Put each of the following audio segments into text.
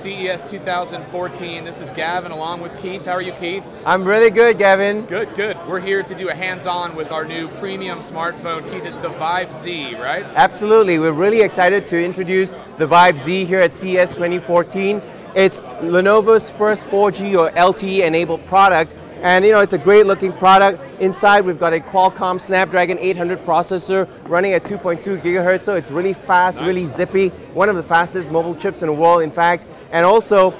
CES 2014. This is Gavin along with Keith. How are you, Keith? I'm really good, Gavin. Good, good. We're here to do a hands-on with our new premium smartphone. Keith, it's the Vibe Z, right? Absolutely. We're really excited to introduce the Vibe Z here at CES 2014. It's Lenovo's first 4G or LTE-enabled product. And it's a great looking product. Inside we've got a Qualcomm Snapdragon 800 processor running at 2.2 gigahertz, so it's really fast, really zippy. One of the fastest mobile chips in the world, in fact. And also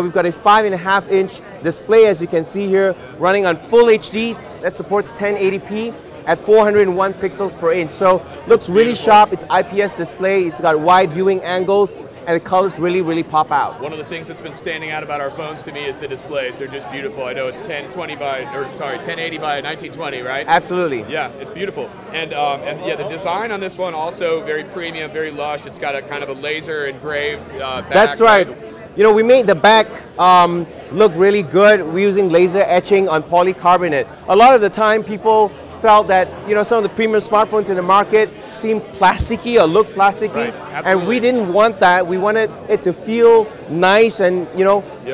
we've got a 5.5-inch display, as you can see here, running on full HD that supports 1080p at 401 pixels per inch. So looks really sharp. It's IPS display. It's got wide viewing angles, and the colors really pop out. One of the things that's been standing out about our phones to me is the displays. They're just beautiful. I know it's 1080 by 1920, right? Absolutely. Yeah, it's beautiful. And yeah, the design on this one also very premium, very lush. It's got a kind of a laser engraved back. That's right. We made the back look really good. We're using laser etching on polycarbonate. A lot of the time people felt that some of the premium smartphones in the market seem plasticky or look plasticky, right, and we didn't want that. We wanted it to feel nice and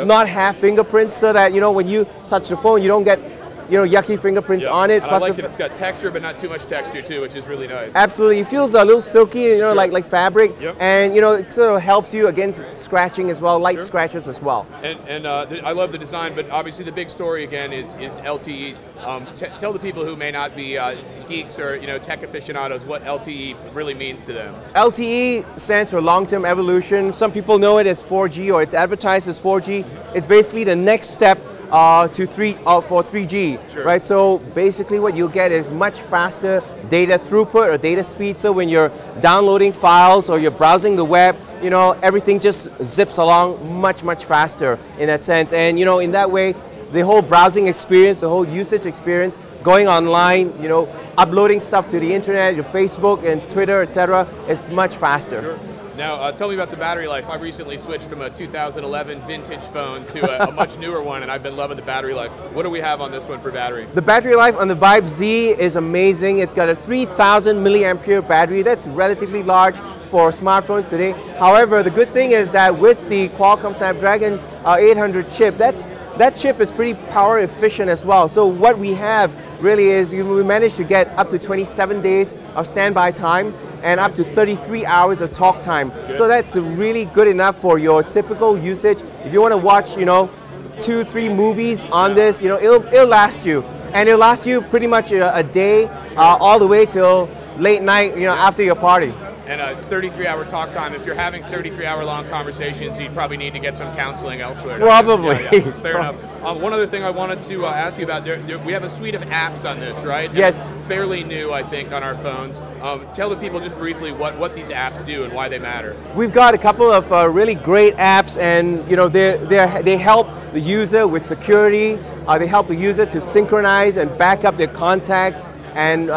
not have fingerprints, so that when you touch the phone you don't get yucky fingerprints on it. And Plus I like it. It's got texture, but not too much texture too, which is really nice. Absolutely, it feels a little silky, like fabric, yep. And it sort of helps you against scratching as well, light scratches as well. And I love the design, but obviously the big story again is LTE. Tell the people who may not be geeks or tech aficionados what LTE really means to them. LTE stands for long-term evolution. Some people know it as 4G, or it's advertised as 4G. It's basically the next step for 3G, sure. Right? So basically what you'll get is much faster data throughput or data speed. So when you're downloading files or you're browsing the web, everything just zips along much faster in that sense. And in that way, the whole browsing experience, the whole usage experience, going online, uploading stuff to the internet, your Facebook and Twitter, etc., is much faster. Sure. Now, tell me about the battery life. I recently switched from a 2011 vintage phone to a much newer one, and I've been loving the battery life. What do we have on this one for battery? The battery life on the Vibe Z is amazing. It's got a 3,000 milliampere battery. That's relatively large for smartphones today. However, the good thing is that with the Qualcomm Snapdragon 800 chip, that chip is pretty power efficient as well. So what we have really is we managed to get up to 27 days of standby time and up to 33 hours of talk time. Good. So that's really good enough for your typical usage. If you want to watch, 2-3 movies on this, it'll last you. And it'll last you pretty much a day, all the way till late night, after your party. And a 33-hour talk time. If you're having 33-hour-long conversations, you probably need to get some counseling elsewhere. Probably. Yeah. Fair enough. One other thing I wanted to ask you about, we have a suite of apps on this, right? And yes. It's fairly new, I think, on our phones. Tell the people just briefly what these apps do and why they matter. We've got a couple of really great apps, and they help the user with security. They help the user to synchronize and back up their contacts and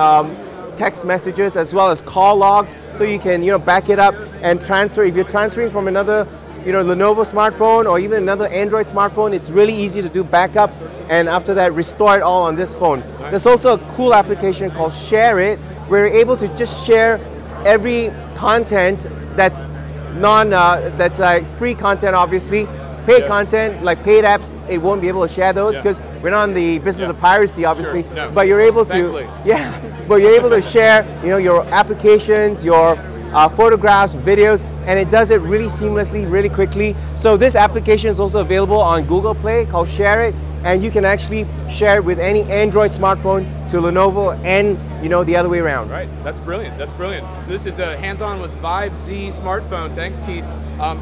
text messages, as well as call logs, so you can back it up and transfer. If you're transferring from another Lenovo smartphone or even another Android smartphone, it's really easy to do backup, and after that restore it all on this phone. Nice. There's also a cool application called Share It, where you're able to just share every content that's free content, obviously. Paid content, like paid apps, it won't be able to share those because we're not in the business of piracy, obviously. Sure. No. But you're able to, but you're able to share, your applications, your photographs, videos, and it does it really seamlessly, really quickly. So this application is also available on Google Play, called Share It, and you can actually share it with any Android smartphone to Lenovo and the other way around. Right, that's brilliant, that's brilliant. So this is a hands-on with Vibe Z smartphone. Thanks, Keith.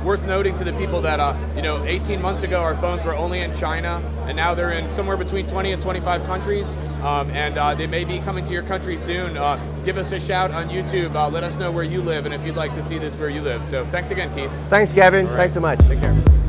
Worth noting to the people that 18 months ago our phones were only in China, and now they're in somewhere between 20 and 25 countries, and they may be coming to your country soon. Give us a shout on YouTube. Let us know where you live and if you'd like to see this where you live. So thanks again, Keith. Thanks, Gavin. Right. Thanks so much. Take care.